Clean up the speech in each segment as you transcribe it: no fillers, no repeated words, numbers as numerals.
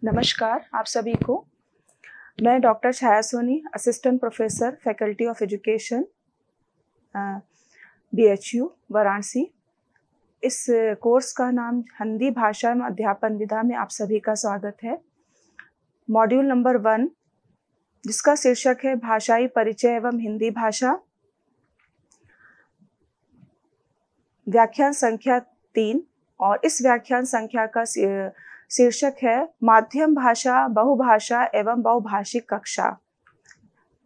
नमस्कार आप सभी को। मैं doctor Chhaya Soni, assistant professor faculty of education, BHU Varanasi. इस कोर्स का नाम हिंदी भाषा में अध्यापन विधा में आप सभी का स्वागत है। मॉड्यूल नंबर 1 जिसका शीर्षक है भाषाई परिचय एवं हिंदी भाषा, व्याख्यान संख्या 3, और इस व्याख्यान संख्या का शीर्षक है माध्यम भाषा, बहुभाषा एवं बहुभाषिक कक्षा।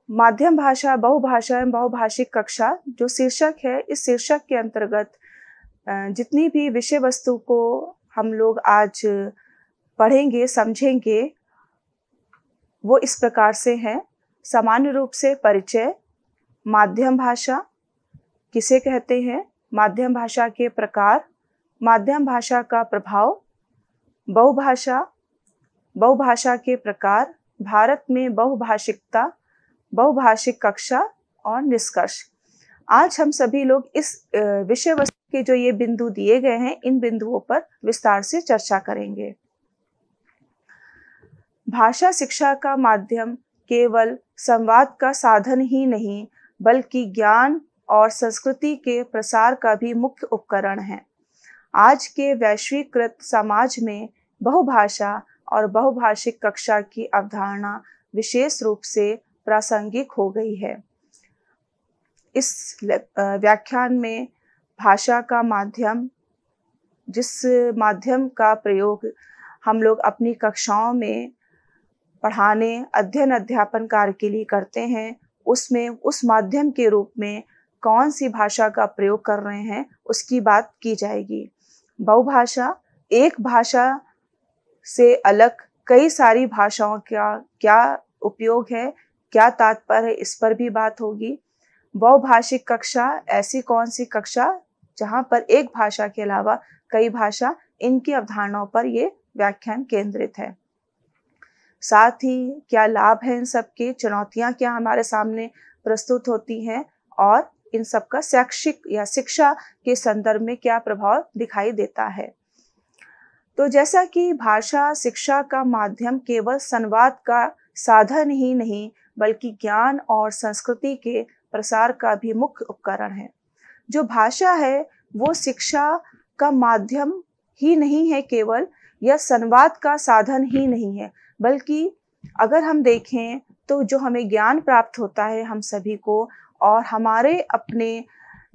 माध्यम भाषा, बहुभाषा एवं बहुभाषिक कक्षा जो शीर्षक है, इस शीर्षक के अंतर्गत जितनी भी विषय वस्तु को हम लोग आज पढ़ेंगे, समझेंगे, वो इस प्रकार से हैं। सामान्य रूप से परिचय, माध्यम भाषा किसे कहते हैं, माध्यम भाषा के प्रकार, माध्यम भाषा का प्रभाव, बहुभाषा, बहुभाषा के प्रकार, भारत में बहुभाषिकता, बहुभाषिक कक्षा और निष्कर्ष। आज हम सभी लोग इस विषय वस्तु के जो ये बिंदु दिए गए हैं, इन बिंदुओं पर विस्तार से चर्चा करेंगे। भाषा शिक्षा का माध्यम केवल संवाद का साधन ही नहीं, बल्कि ज्ञान और संस्कृति के प्रसार का भी मुख्य उपकरण है। आज के वैश्वीकृत समाज में बहुभाषा और बहुभाषिक कक्षा की अवधारणा विशेष रूप से प्रासंगिक हो गई है। इस व्याख्यान में भाषा का माध्यम, जिस माध्यम का प्रयोग हम लोग अपनी कक्षाओं में पढ़ाने, अध्ययन अध्यापन कार्य के लिए करते हैं, उसमें उस माध्यम के रूप में कौन सी भाषा का प्रयोग कर रहे हैं, उसकी बात की जाएगी। बहुभाषा, एक भाषा से अलग कई सारी भाषाओं का क्या उपयोग है, क्या तात्पर्य है, इस पर भी बात होगी। बहुभाषिक कक्षा, ऐसी कौन सी कक्षा जहाँ पर एक भाषा के अलावा कई भाषा, इनकी अवधारणाओं पर ये व्याख्यान केंद्रित है। साथ ही क्या लाभ हैं इन सब के, चुनौतियाँ क्या हमारे सामने प्रस्तुत होती हैं, और इन सब का शैक्षिक या शिक्षा के संदर्भ में क्या प्रभाव दिखाई देता है। तो जैसा कि भाषा शिक्षा का माध्यम केवल संवाद का साधन ही नहीं, बल्कि ज्ञान और संस्कृति के प्रसार का भी मुख्य उपकरण है। जो भाषा है वो शिक्षा का माध्यम ही नहीं है केवल, या संवाद का साधन ही नहीं है, बल्कि अगर हम देखें तो जो हमें ज्ञान प्राप्त होता है हम सभी को, और हमारे अपने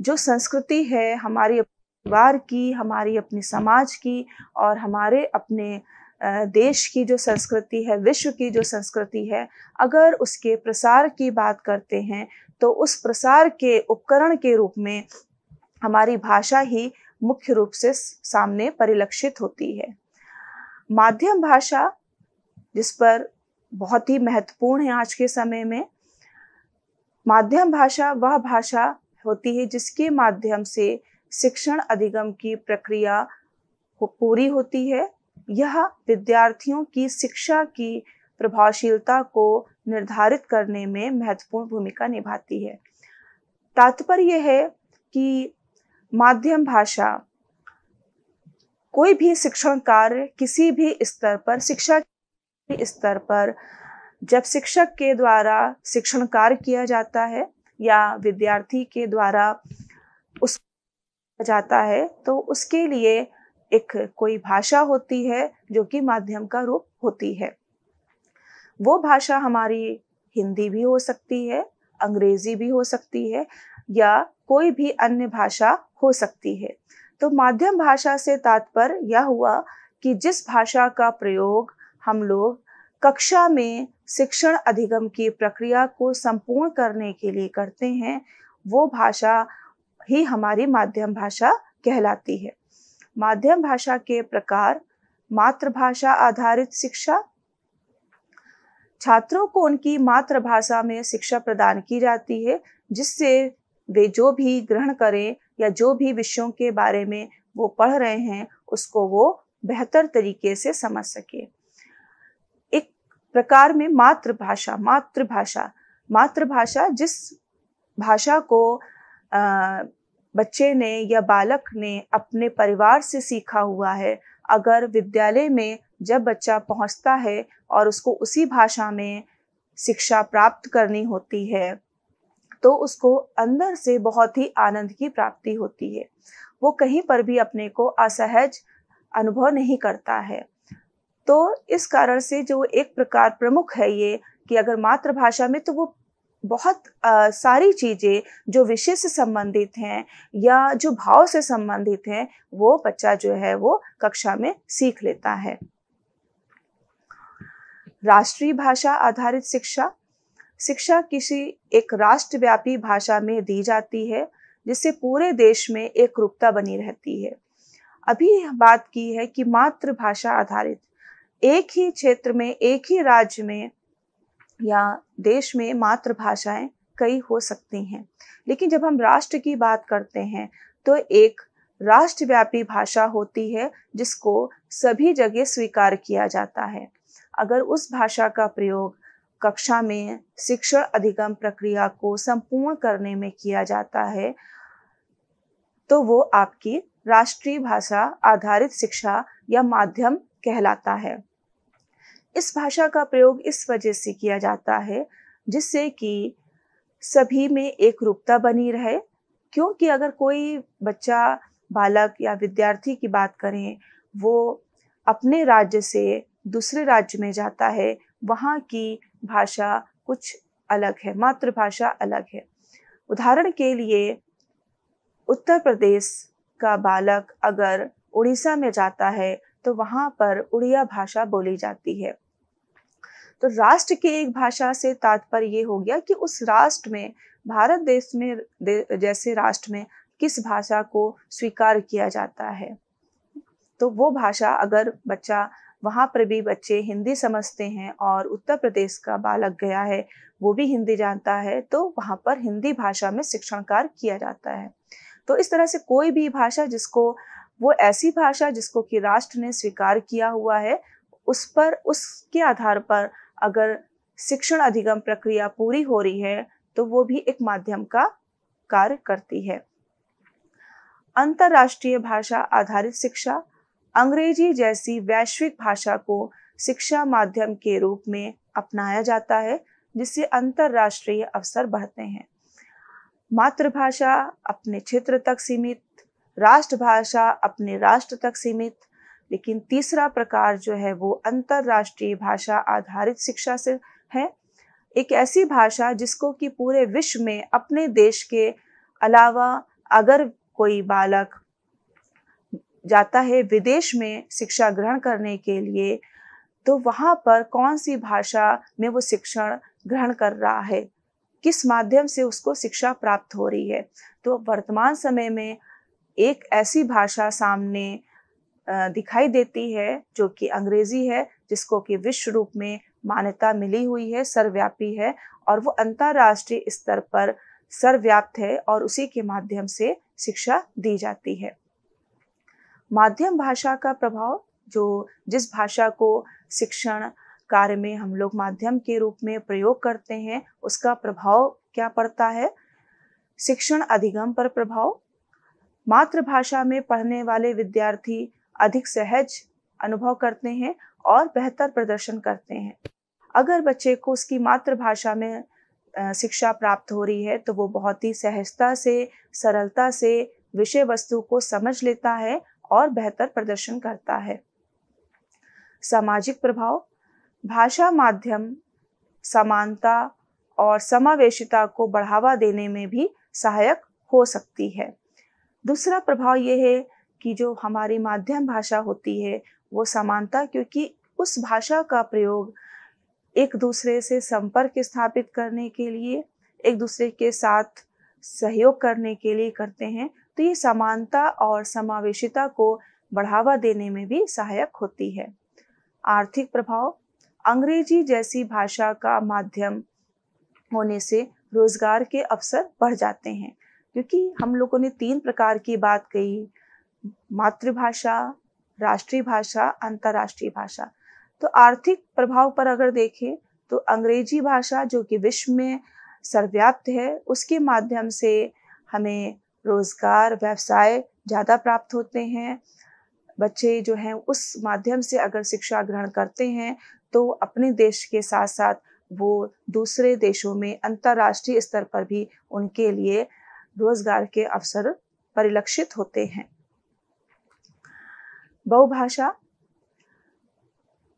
जो संस्कृति है, हमारी परिवार की, हमारी अपनी समाज की, और हमारे अपने देश की जो संस्कृति है, विश्व की जो संस्कृति है, अगर उसके प्रसार की बात करते हैं तो उस प्रसार के उपकरण के रूप में हमारी भाषा ही मुख्य रूप से सामने परिलक्षित होती है। माध्यम भाषा, जिस पर बहुत ही महत्वपूर्ण है आज के समय में, माध्यम भाषा वह भाषा होती है जिसके माध्यम से शिक्षण अधिगम की प्रक्रिया पूरी होती है। यह विद्यार्थियों की शिक्षा की प्रभावशीलता को निर्धारित करने में महत्वपूर्ण भूमिका निभाती है। तात्पर्य है कि माध्यम भाषा कोई भी शिक्षण कार्य किसी भी स्तर पर, शिक्षा के स्तर पर, जब शिक्षक के द्वारा शिक्षण कार्य किया जाता है या विद्यार्थी के द्वारा उस जाता है, तो उसके लिए एक कोई भाषा होती है जो कि माध्यम का रूप होती है। वो भाषा हमारी हिंदी भी हो सकती है, अंग्रेजी भी हो सकती है, या कोई भी अन्य भाषा हो सकती है। तो माध्यम भाषा से तात्पर्य यह हुआ कि जिस भाषा का प्रयोग हम लोग कक्षा में शिक्षण अधिगम की प्रक्रिया को संपूर्ण करने के लिए करते हैं, वो भाषा ही हमारी माध्यम भाषा कहलाती है। माध्यम भाषा के प्रकार, मातृभाषा आधारित शिक्षा, छात्रों को उनकी मातृभाषा में शिक्षा प्रदान की जाती है, जिससे वे जो भी ग्रहण करें या जो भी विषयों के बारे में वो पढ़ रहे हैं उसको वो बेहतर तरीके से समझ सके। एक प्रकार में मातृभाषा जिस भाषा को बच्चे ने या बालक ने अपने परिवार से सीखा हुआ है, अगर विद्यालय में जब बच्चा पहुंचता है और उसको उसी भाषा में शिक्षा प्राप्त करनी होती है, तो उसको अंदर से बहुत ही आनंद की प्राप्ति होती है। वो कहीं पर भी अपने को असहज अनुभव नहीं करता है। तो इस कारण से जो एक प्रकार प्रमुख है ये कि अगर मातृभाषा में, तो वो बहुत सारी चीज़ें जो विषय से संबंधित हैं या जो भाव से संबंधित हैं, वो बच्चा जो है वो कक्षा में सीख लेता है। राष्ट्रीय भाषा आधारित शिक्षा। शिक्षा किसी एक राष्ट्रव्यापी भाषा में दी जाती है, जिससे पूरे देश में एक रूपता बनी रहती है। अभी बात की है कि मातृभाषा आधारित, एक ही क्षेत्र में, एक ही राज्य में या देश में मातृभाषाएं कई हो सकती हैं, लेकिन जब हम राष्ट्र की बात करते हैं तो एक राष्ट्रव्यापी भाषा होती है जिसको सभी जगह स्वीकार किया जाता है। अगर उस भाषा का प्रयोग कक्षा में शिक्षण अधिगम प्रक्रिया को संपूर्ण करने में किया जाता है, तो वो आपकी राष्ट्रीय भाषा आधारित शिक्षा या माध्यम कहलाता है। इस भाषा का प्रयोग इस वजह से किया जाता है जिससे कि सभी में एक रूपता बनी रहे, क्योंकि अगर कोई बच्चा, बालक या विद्यार्थी की बात करें, वो अपने राज्य से दूसरे राज्य में जाता है, वहाँ की भाषा कुछ अलग है, मातृभाषा अलग है। उदाहरण के लिए उत्तर प्रदेश का बालक अगर उड़ीसा में जाता है तो वहाँ पर उड़िया भाषा बोली जाती है। तो राष्ट्र की एक भाषा से तात्पर्य ये हो गया कि उस राष्ट्र में, भारत देश में जैसे राष्ट्र में किस भाषा को स्वीकार किया जाता है। तो वो भाषा, अगर बच्चा, वहाँ पर भी बच्चे हिंदी समझते हैं और उत्तर प्रदेश का बालक गया है, वो भी हिंदी जानता है, तो वहाँ पर हिंदी भाषा में शिक्षण कार्य किया जाता है। तो इस तरह से कोई भी भाषा जिसको, वो ऐसी भाषा जिसको कि राष्ट्र ने स्वीकार किया हुआ है, उस पर, उसके आधार पर अगर शिक्षण अधिगम प्रक्रिया पूरी हो रही है तो वो भी एक माध्यम का कार्य करती है। अंतरराष्ट्रीय भाषा आधारित शिक्षा। अंग्रेजी जैसी वैश्विक भाषा को शिक्षा माध्यम के रूप में अपनाया जाता है, जिससे अंतरराष्ट्रीय अवसर बढ़ते हैं। मातृभाषा अपने क्षेत्र तक सीमित, राष्ट्रभाषा अपने राष्ट्र तक सीमित, लेकिन तीसरा प्रकार जो है वो अंतरराष्ट्रीय भाषा आधारित शिक्षा से है। एक ऐसी भाषा जिसको कि पूरे विश्व में, अपने देश के अलावा अगर कोई बालक जाता है विदेश में शिक्षा ग्रहण करने के लिए, तो वहाँ पर कौन सी भाषा में वो शिक्षण ग्रहण कर रहा है, किस माध्यम से उसको शिक्षा प्राप्त हो रही है। तो वर्तमान समय में एक ऐसी भाषा सामने दिखाई देती है जो कि अंग्रेजी है, जिसको कि विश्व रूप में मान्यता मिली हुई है, सर्वव्यापी है और वो अंतर्राष्ट्रीय स्तर पर सर्वव्याप्त है और उसी के माध्यम से शिक्षा दी जाती है। माध्यम भाषा का प्रभाव, जो जिस भाषा को शिक्षण कार्य में हम लोग माध्यम के रूप में प्रयोग करते हैं, उसका प्रभाव क्या पड़ता है। शिक्षण अधिगम पर प्रभाव। मातृभाषा में पढ़ने वाले विद्यार्थी अधिक सहज अनुभव करते हैं और बेहतर प्रदर्शन करते हैं। अगर बच्चे को उसकी मातृभाषा में शिक्षा प्राप्त हो रही है तो वो बहुत ही सहजता से, सरलता से विषय वस्तु को समझ लेता है और बेहतर प्रदर्शन करता है। सामाजिक प्रभाव। भाषा माध्यम समानता और समावेशिता को बढ़ावा देने में भी सहायक हो सकती है। दूसरा प्रभाव ये है कि जो हमारी माध्यम भाषा होती है वो समानता, क्योंकि उस भाषा का प्रयोग एक दूसरे से संपर्क स्थापित करने के लिए, एक दूसरे के साथ सहयोग करने के लिए करते हैं, तो ये समानता और समावेशिता को बढ़ावा देने में भी सहायक होती है। आर्थिक प्रभाव। अंग्रेजी जैसी भाषा का माध्यम होने से रोजगार के अवसर बढ़ जाते हैं, क्योंकि हम लोगों ने 3 प्रकार की बात कही, मातृभाषा, राष्ट्रीय भाषा, अंतर्राष्ट्रीय भाषा। तो आर्थिक प्रभाव पर अगर देखें तो अंग्रेजी भाषा जो कि विश्व में सर्वव्याप्त है, उसके माध्यम से हमें रोजगार, व्यवसाय ज़्यादा प्राप्त होते हैं। बच्चे जो हैं उस माध्यम से अगर शिक्षा ग्रहण करते हैं तो अपने देश के साथ साथ वो दूसरे देशों में अंतर्राष्ट्रीय स्तर पर भी उनके लिए रोजगार के अवसर परिलक्षित होते हैं। बहुभाषा,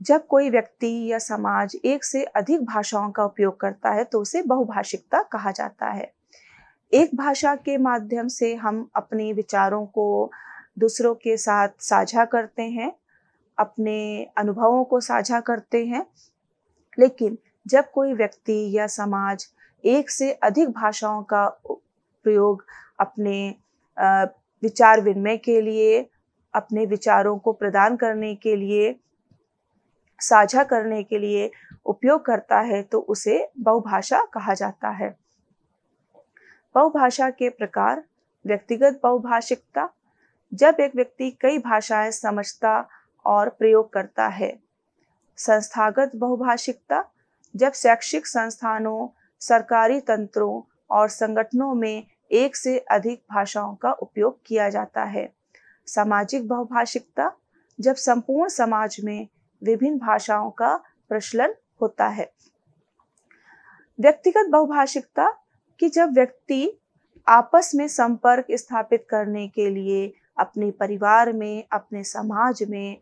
जब कोई व्यक्ति या समाज एक से अधिक भाषाओं का उपयोग करता है तो उसे बहुभाषिकता कहा जाता है। एक भाषा के माध्यम से हम अपने विचारों को दूसरों के साथ साझा करते हैं, अपने अनुभवों को साझा करते हैं, लेकिन जब कोई व्यक्ति या समाज एक से अधिक भाषाओं का प्रयोग अपने विचार विनिमय के लिए, अपने विचारों को प्रदान करने के लिए, साझा करने के लिए उपयोग करता है तो उसे बहुभाषा कहा जाता है। बहुभाषा के प्रकार, व्यक्तिगत बहुभाषिकता, जब एक व्यक्ति कई भाषाएं समझता और प्रयोग करता है। संस्थागत बहुभाषिकता, जब शैक्षिक संस्थानों, सरकारी तंत्रों और संगठनों में एक से अधिक भाषाओं का उपयोग किया जाता है। सामाजिक बहुभाषिकता, जब संपूर्ण समाज में विभिन्न भाषाओं का प्रचलन होता है। व्यक्तिगत बहुभाषिकता कि जब व्यक्ति आपस में संपर्क स्थापित करने के लिए अपने परिवार में, अपने समाज में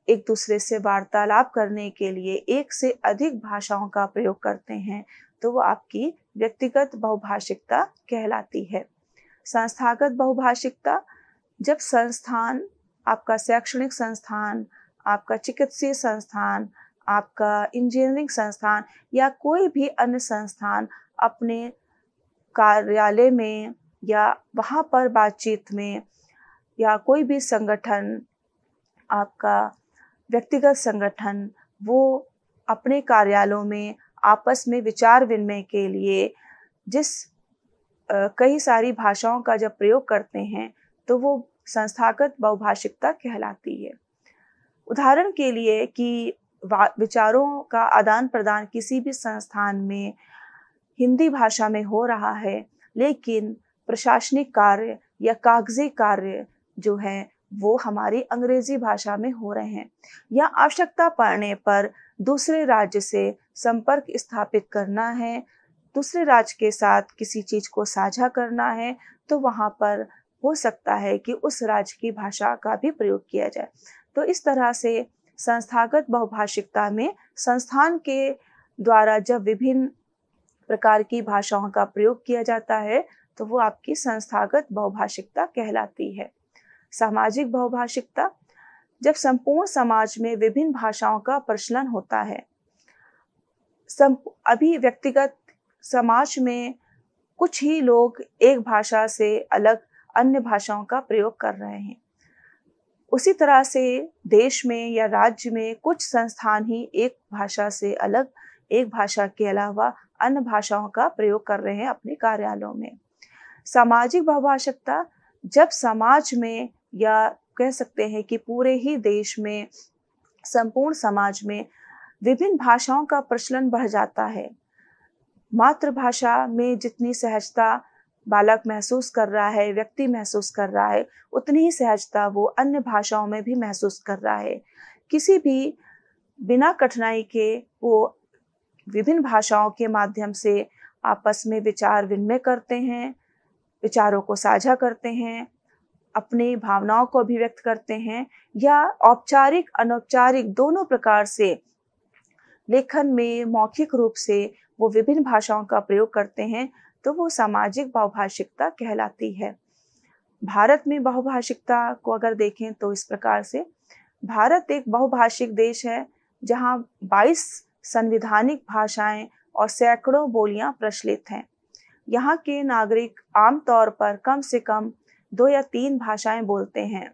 एक दूसरे से वार्तालाप करने के लिए एक से अधिक भाषाओं का प्रयोग करते हैं तो वो आपकी व्यक्तिगत बहुभाषिकता कहलाती है। संस्थागत बहुभाषिकता, जब संस्थान, आपका शैक्षणिक संस्थान, आपका चिकित्सीय संस्थान, आपका इंजीनियरिंग संस्थान या कोई भी अन्य संस्थान अपने कार्यालय में या वहाँ पर बातचीत में, या कोई भी संगठन, आपका व्यक्तिगत संगठन, वो अपने कार्यालयों में आपस में विचार विनिमय के लिए जिस कई सारी भाषाओं का जब प्रयोग करते हैं तो वो संस्थागत बहुभाषिकता कहलाती है। उदाहरण के लिए कि विचारों का आदान प्रदान किसी भी संस्थान में हिंदी भाषा में हो रहा है, लेकिन प्रशासनिक कार्य या कागजी कार्य जो है वो हमारी अंग्रेजी भाषा में हो रहे हैं, या आवश्यकता पड़ने पर दूसरे राज्य से संपर्क स्थापित करना है, दूसरे राज्य के साथ किसी चीज को साझा करना है, तो वहाँ पर हो सकता है कि उस राज्य की भाषा का भी प्रयोग किया जाए। तो इस तरह से संस्थागत बहुभाषिकता में संस्थान के द्वारा जब विभिन्न प्रकार की भाषाओं का प्रयोग किया जाता है तो वो आपकी संस्थागत बहुभाषिकता कहलाती है। सामाजिक बहुभाषिकता, जब संपूर्ण समाज में विभिन्न भाषाओं का प्रचलन होता है। अभी व्यक्तिगत समाज में कुछ ही लोग एक भाषा से अलग अन्य भाषाओं का प्रयोग कर रहे हैं। उसी तरह से देश में या राज्य में कुछ संस्थान ही एक भाषा से अलग, एक भाषा के अलावा अन्य भाषाओं का प्रयोग कर रहे हैं अपने कार्यालयों में। सामाजिक बहुभाषिकता, जब समाज में या कह सकते हैं कि पूरे ही देश में, संपूर्ण समाज में विभिन्न भाषाओं का प्रचलन बढ़ जाता है। मातृभाषा में जितनी सहजता बालक महसूस कर रहा है, व्यक्ति महसूस कर रहा है, उतनी ही सहजता वो अन्य भाषाओं में भी महसूस कर रहा है। किसी भी बिना कठिनाई के वो विभिन्न भाषाओं के माध्यम से आपस में विचार विनिमय करते हैं, विचारों को साझा करते हैं, अपनी भावनाओं को अभिव्यक्त करते हैं, या औपचारिक अनौपचारिक दोनों प्रकार से लेखन में मौखिक रूप से वो विभिन्न भाषाओं का प्रयोग करते हैं तो वो सामाजिक बहुभाषिकता कहलाती है। भारत में बहुभाषिकता को अगर देखें तो इस प्रकार से, भारत एक बहुभाषिक देश है जहाँ 22 संवैधानिक भाषाएं और सैकड़ों बोलियां प्रचलित हैं। यहाँ के नागरिक आमतौर पर कम से कम 2 या 3 भाषाएं बोलते हैं,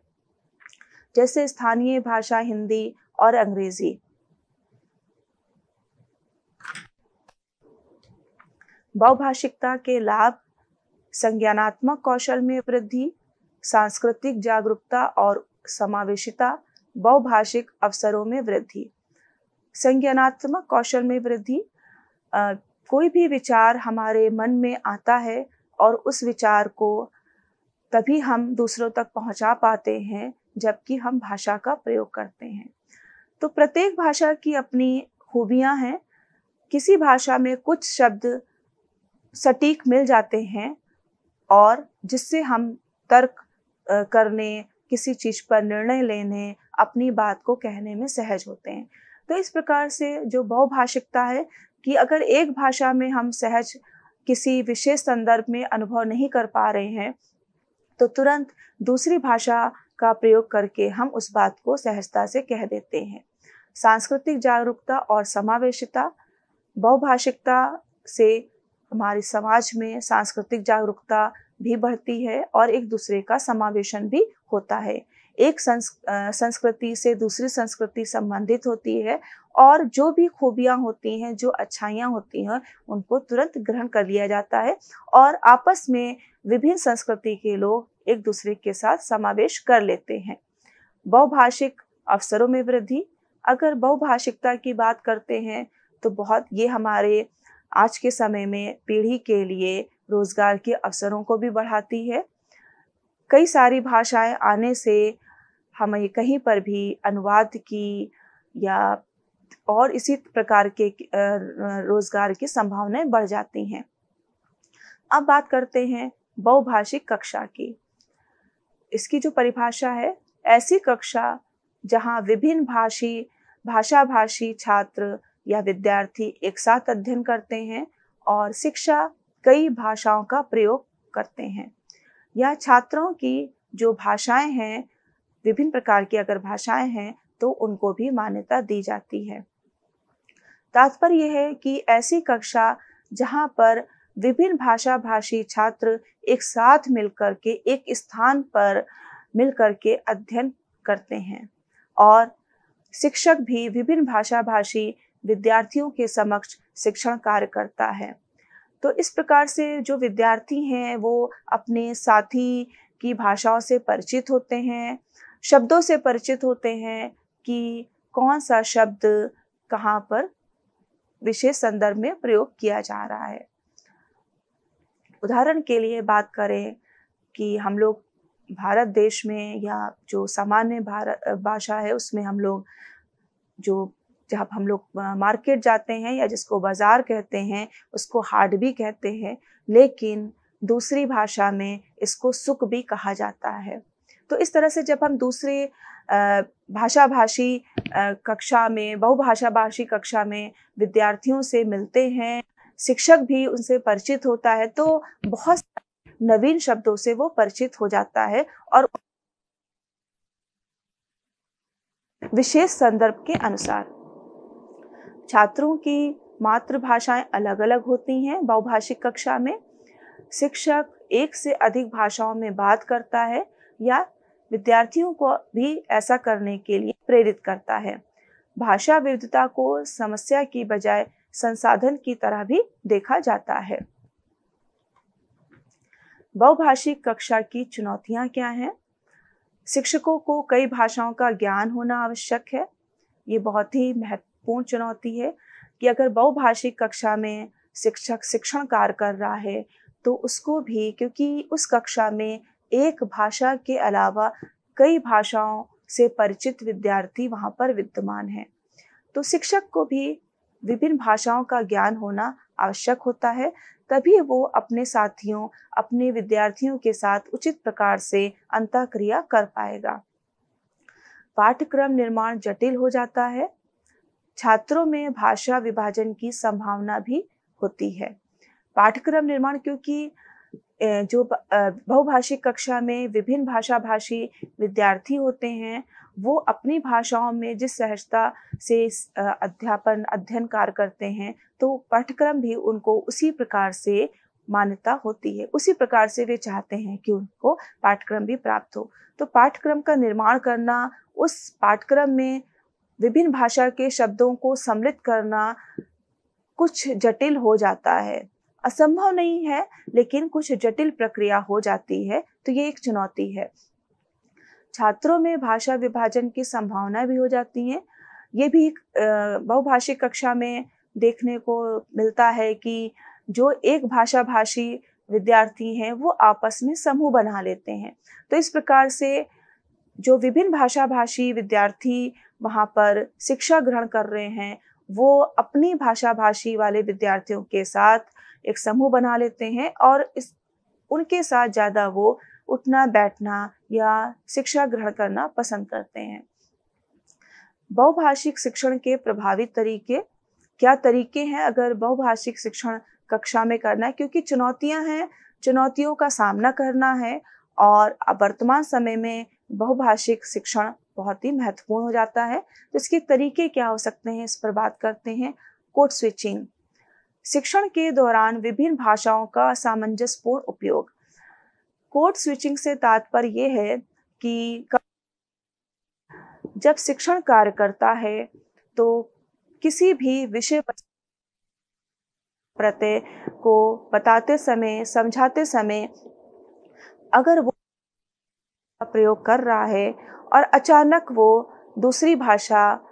जैसे स्थानीय भाषा हिंदी और अंग्रेजी। बहुभाषिकता के लाभ: संज्ञानात्मक कौशल में वृद्धि, सांस्कृतिक जागरूकता और समावेशिता, बहुभाषिक अवसरों में वृद्धि। संज्ञानात्मक कौशल में वृद्धि, कोई भी विचार हमारे मन में आता है और उस विचार को तभी हम दूसरों तक पहुंचा पाते हैं जबकि हम भाषा का प्रयोग करते हैं। तो प्रत्येक भाषा की अपनी खूबियां हैं। किसी भाषा में कुछ शब्द सटीक मिल जाते हैं और जिससे हम तर्क करने, किसी चीज पर निर्णय लेने, अपनी बात को कहने में सहज होते हैं। तो इस प्रकार से जो बहुभाषिकता है कि अगर एक भाषा में हम सहज किसी विशेष संदर्भ में अनुभव नहीं कर पा रहे हैं, तो तुरंत दूसरी भाषा का प्रयोग करके हम उस बात को सहजता से कह देते हैं। सांस्कृतिक जागरूकता और समावेशिता। बहुभाषिकता से हमारे समाज में सांस्कृतिक जागरूकता भी बढ़ती है और एक दूसरे का समावेशन भी होता है। एक संस्कृति से दूसरी संस्कृति संबंधित होती है और जो भी खूबियां होती हैं, जो अच्छाइयां होती हैं, उनको तुरंत ग्रहण कर लिया जाता है और आपस में विभिन्न संस्कृति के लोग एक दूसरे के साथ समावेश कर लेते हैं। बहुभाषिक अवसरों में वृद्धि। अगर बहुभाषिकता की बात करते हैं तो बहुत ये हमारे आज के समय में पीढ़ी के लिए रोजगार के अवसरों को भी बढ़ाती है। कई सारी भाषाएं आने से हमें कहीं पर भी अनुवाद की या और इसी प्रकार के रोजगार की संभावनाएं बढ़ जाती हैं। अब बात करते हैं बहुभाषिक कक्षा की। इसकी जो परिभाषा है, ऐसी कक्षा जहां विभिन्न भाषाभाषी छात्र या विद्यार्थी एक साथ अध्ययन करते हैं और शिक्षा कई भाषाओं का प्रयोग करते हैं। या छात्रों की जो भाषाएं हैं, विभिन्न प्रकार की अगर भाषाएं हैं तो उनको भी मान्यता दी जाती है। तात्पर्य यह है कि ऐसी कक्षा जहां पर विभिन्न भाषाभाषी छात्र एक साथ मिलकर के एक स्थान पर मिलकर के अध्ययन करते हैं और शिक्षक भी विभिन्न भाषाभाषी विद्यार्थियों के समक्ष शिक्षण कार्य करता है। तो इस प्रकार से जो विद्यार्थी हैं वो अपने साथी की भाषाओं से परिचित होते हैं, शब्दों से परिचित होते हैं कि कौन सा शब्द कहाँ पर विशेष संदर्भ में प्रयोग किया जा रहा है। उदाहरण के लिए बात करें कि हम लोग भारत देश में या जो सामान्य भाषा है उसमें हम लोग जब हम लोग मार्केट जाते हैं या जिसको बाजार कहते हैं उसको हाट भी कहते हैं, लेकिन दूसरी भाषा में इसको सुख भी कहा जाता है। तो इस तरह से जब हम दूसरे भाषाभाषी कक्षा में, बहुभाषाभाषी कक्षा में विद्यार्थियों से मिलते हैं, शिक्षक भी उनसे परिचित होता है, तो बहुत नवीन शब्दों से वो परिचित हो जाता है और विशेष संदर्भ के अनुसार छात्रों की मातृभाषाएं अलग अलग होती हैं। बहुभाषिक कक्षा में शिक्षक एक से अधिक भाषाओं में बात करता है या विद्यार्थियों को भी ऐसा करने के लिए प्रेरित करता है। भाषा विविधता को समस्या की बजाय संसाधन की तरह भी देखा जाता है। बहुभाषिक कक्षा की चुनौतियां क्या हैं? शिक्षकों को कई भाषाओं का ज्ञान होना आवश्यक है। ये बहुत ही महत्वपूर्ण चुनौती है कि अगर बहुभाषिक कक्षा में शिक्षक शिक्षण कार्य कर रहा है तो उसको भी, क्योंकि उस कक्षा में एक भाषा के अलावा कई भाषाओं से परिचित विद्यार्थी वहां पर विद्यमान हैं, तो शिक्षक को भी विभिन्न भाषाओं का ज्ञान होना आवश्यक होता है, तभी वो अपने साथियों, अपने विद्यार्थियों के साथ उचित प्रकार से अंतःक्रिया कर पाएगा। पाठ्यक्रम निर्माण जटिल हो जाता है। छात्रों में भाषा विभाजन की संभावना भी होती है। पाठ्यक्रम निर्माण, क्योंकि जो बहुभाषिक कक्षा में विभिन्न भाषाभाषी विद्यार्थी होते हैं, वो अपनी भाषाओं में जिस सहजता से अध्ययन कार्य करते हैं, तो पाठ्यक्रम भी उनको उसी प्रकार से मान्यता होती है, उसी प्रकार से वे चाहते हैं कि उनको पाठ्यक्रम भी प्राप्त हो। तो पाठ्यक्रम का निर्माण करना, उस पाठ्यक्रम में विभिन्न भाषा के शब्दों को सम्मिलित करना कुछ जटिल हो जाता है। असंभव नहीं है, लेकिन कुछ जटिल प्रक्रिया हो जाती है, तो ये एक चुनौती है। छात्रों में भाषा विभाजन की संभावना भी हो जाती है। ये भी बहुभाषिक कक्षा में देखने को मिलता है कि जो एक भाषाभाषी विद्यार्थी हैं वो आपस में समूह बना लेते हैं। तो इस प्रकार से जो विभिन्न भाषा भाषी विद्यार्थी वहाँ पर शिक्षा ग्रहण कर रहे हैं, वो अपनी भाषा भाषी वाले विद्यार्थियों के साथ एक समूह बना लेते हैं और उनके साथ ज़्यादा वो उठना बैठना या शिक्षा ग्रहण करना पसंद करते हैं। बहुभाषिक शिक्षण के प्रभावी तरीके क्या तरीके हैं अगर बहुभाषिक शिक्षण कक्षा में करना है, क्योंकि चुनौतियां हैं, चुनौतियों का सामना करना है और वर्तमान समय में बहुभाषिक शिक्षण बहुत ही महत्वपूर्ण हो जाता है। तो इसके तरीके क्या हो सकते हैं, इस पर बात करते हैं। कोड स्विचिंग, शिक्षण के दौरान विभिन्न भाषाओं का सामंजस्यपूर्ण उपयोग। कोड स्विचिंग से तात्पर्य ये है कि जब शिक्षण कार्य करता है तो किसी भी विषय प्रत्यय को बताते समय, समझाते समय अगर वो प्रयोग कर रहा है और अचानक वो दूसरी भाषा,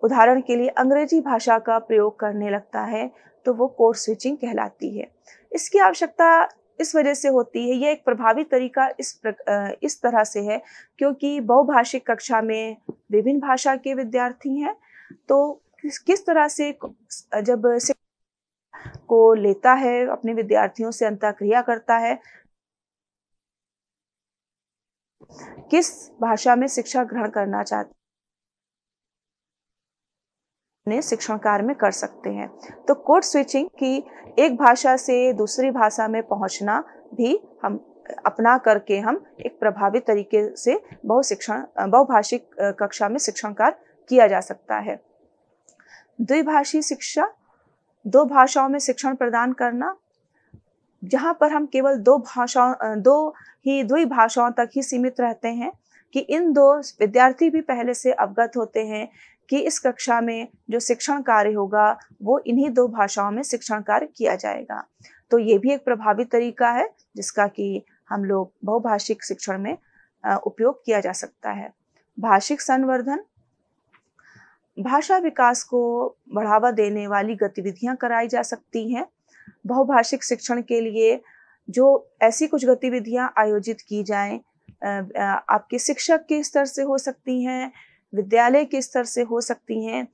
उदाहरण के लिए अंग्रेजी भाषा का प्रयोग करने लगता है, तो वो कोड स्विचिंग कहलाती है। इसकी आवश्यकता इस वजह से होती है, यह एक प्रभावी तरीका इस तरह से है क्योंकि बहुभाषिक कक्षा में विभिन्न भाषा के विद्यार्थी हैं, तो किस तरह से जब को लेता है, अपने विद्यार्थियों से अंतःक्रिया करता है, किस भाषा में शिक्षा ग्रहण करना चाहते हैं, शिक्षण कार्य में कर सकते हैं। तो कोड स्विचिंग की एक भाषा से दूसरी भाषा में पहुंचना भी हम अपना करके हम एक प्रभावी तरीके से बहुभाषिक कक्षा में शिक्षण कार्य किया जा सकता है। द्विभाषी शिक्षा, दो भाषाओं में शिक्षण प्रदान करना, जहाँ पर हम केवल द्वि भाषाओं तक ही सीमित रहते हैं कि इन दो विद्यार्थी भी पहले से अवगत होते हैं कि इस कक्षा में जो शिक्षण कार्य होगा वो इन्हीं दो भाषाओं में शिक्षण कार्य किया जाएगा। तो ये भी एक प्रभावी तरीका है जिसका कि हम लोग बहुभाषिक शिक्षण में उपयोग किया जा सकता है। भाषिक संवर्धन, भाषा विकास को बढ़ावा देने वाली गतिविधियां कराई जा सकती हैं। बहुभाषिक शिक्षण के लिए जो ऐसी कुछ गतिविधियां आयोजित की जाएं, आपके शिक्षक के स्तर से हो सकती हैं, विद्यालय के स्तर से हो सकती हैं,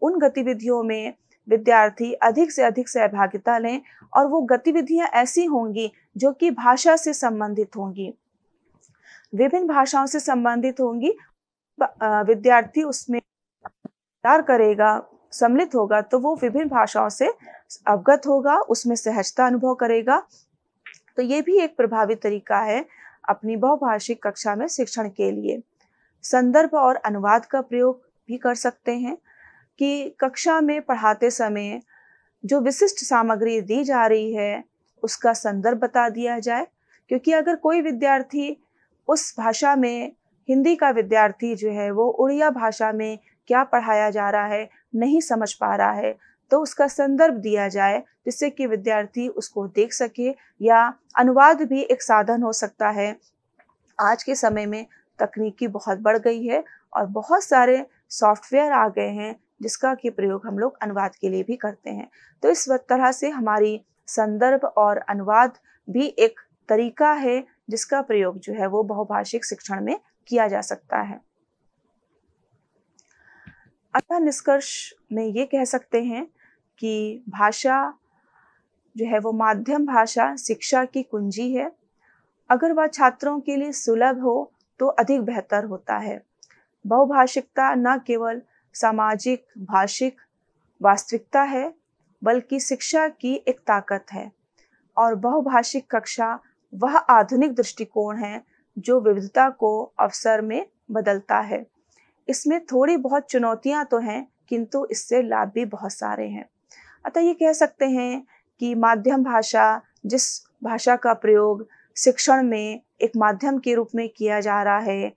उन गतिविधियों में विद्यार्थी अधिक से अधिक सहभागिता लें और वो गतिविधियां ऐसी होंगी जो कि भाषा से संबंधित होंगी, विभिन्न भाषाओं से संबंधित होंगी। विद्यार्थी उसमें कार्य करेगा, सम्मिलित होगा तो वो विभिन्न भाषाओं से अवगत होगा, उसमें सहजता अनुभव करेगा। तो ये भी एक प्रभावी तरीका है अपनी बहुभाषिक कक्षा में शिक्षण के लिए। संदर्भ और अनुवाद का प्रयोग भी कर सकते हैं कि कक्षा में पढ़ाते समय जो विशिष्ट सामग्री दी जा रही है उसका संदर्भ बता दिया जाए, क्योंकि अगर कोई विद्यार्थी उस भाषा में, हिंदी का विद्यार्थी जो है वो उड़िया भाषा में क्या पढ़ाया जा रहा है नहीं समझ पा रहा है, तो उसका संदर्भ दिया जाए जिससे कि विद्यार्थी उसको देख सके, या अनुवाद भी एक साधन हो सकता है। आज के समय में तकनीकी बहुत बढ़ गई है और बहुत सारे सॉफ्टवेयर आ गए हैं जिसका कि प्रयोग हम लोग अनुवाद के लिए भी करते हैं। तो इस तरह से हमारी संदर्भ और अनुवाद भी एक तरीका है जिसका प्रयोग जो है वो बहुभाषिक शिक्षण में किया जा सकता है। अतः निष्कर्ष में ये कह सकते हैं कि भाषा जो है वो माध्यम भाषा शिक्षा की कुंजी है। अगर वह छात्रों के लिए सुलभ हो तो अधिक बेहतर होता है। बहुभाषिकता न केवल सामाजिक भाषिक वास्तविकता है बल्कि शिक्षा की एक ताकत है, और बहुभाषिक कक्षा वह आधुनिक दृष्टिकोण है जो विविधता को अवसर में बदलता है। इसमें थोड़ी बहुत चुनौतियां तो हैं किंतु इससे लाभ भी बहुत सारे हैं। अतः ये कह सकते हैं कि माध्यम भाषा, जिस भाषा का प्रयोग शिक्षण में एक माध्यम के रूप में किया जा रहा है,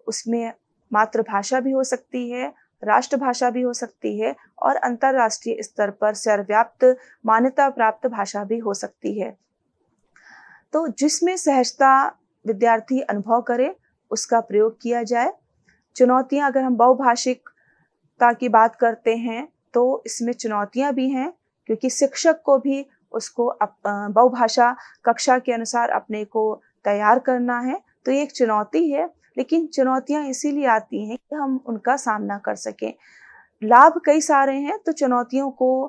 उसमें मातृभाषा भी हो सकती है, राष्ट्रभाषा भी हो सकती है और अंतर्राष्ट्रीय स्तर पर सर्वव्याप्त मान्यता प्राप्त भाषा भी हो सकती है। तो जिसमें सहजता विद्यार्थी अनुभव करे उसका प्रयोग किया जाए। चुनौतियां, अगर हम बहुभाषिकता की बात करते हैं तो इसमें चुनौतियां भी हैं, क्योंकि शिक्षक को भी उसको बहुभाषा कक्षा के अनुसार अपने को तैयार करना है, तो ये एक चुनौती है। लेकिन चुनौतियां इसीलिए आती हैं कि हम उनका सामना कर सकें। लाभ कई सारे हैं, तो चुनौतियों को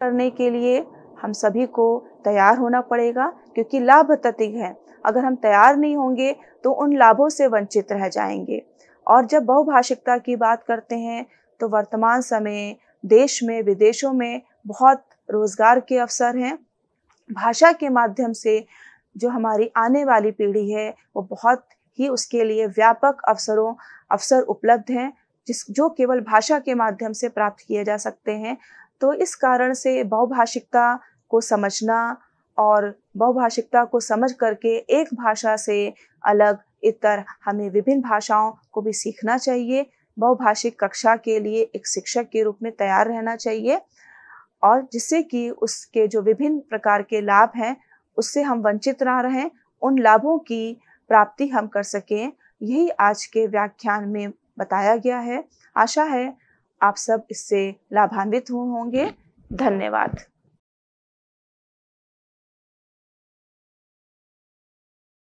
करने के लिए हम सभी को तैयार होना पड़ेगा, क्योंकि लाभ अत्यधिक है। अगर हम तैयार नहीं होंगे तो उन लाभों से वंचित रह जाएंगे। और जब बहुभाषिकता की बात करते हैं तो वर्तमान समय देश में विदेशों में बहुत रोजगार के अवसर हैं। भाषा के माध्यम से जो हमारी आने वाली पीढ़ी है वो बहुत ही उसके लिए व्यापक अवसर उपलब्ध हैं, जो केवल भाषा के माध्यम से प्राप्त किए जा सकते हैं। तो इस कारण से बहुभाषिकता को समझना और बहुभाषिकता को समझ करके एक भाषा से अलग इतर हमें विभिन्न भाषाओं को भी सीखना चाहिए। बहुभाषिक कक्षा के लिए एक शिक्षक के रूप में तैयार रहना चाहिए, और जिससे कि उसके जो विभिन्न प्रकार के लाभ हैं उससे हम वंचित ना रहें, उन लाभों की प्राप्ति हम कर सकें। यही आज के व्याख्यान में बताया गया है। आशा है आप सब इससे लाभान्वित होंगे। धन्यवाद।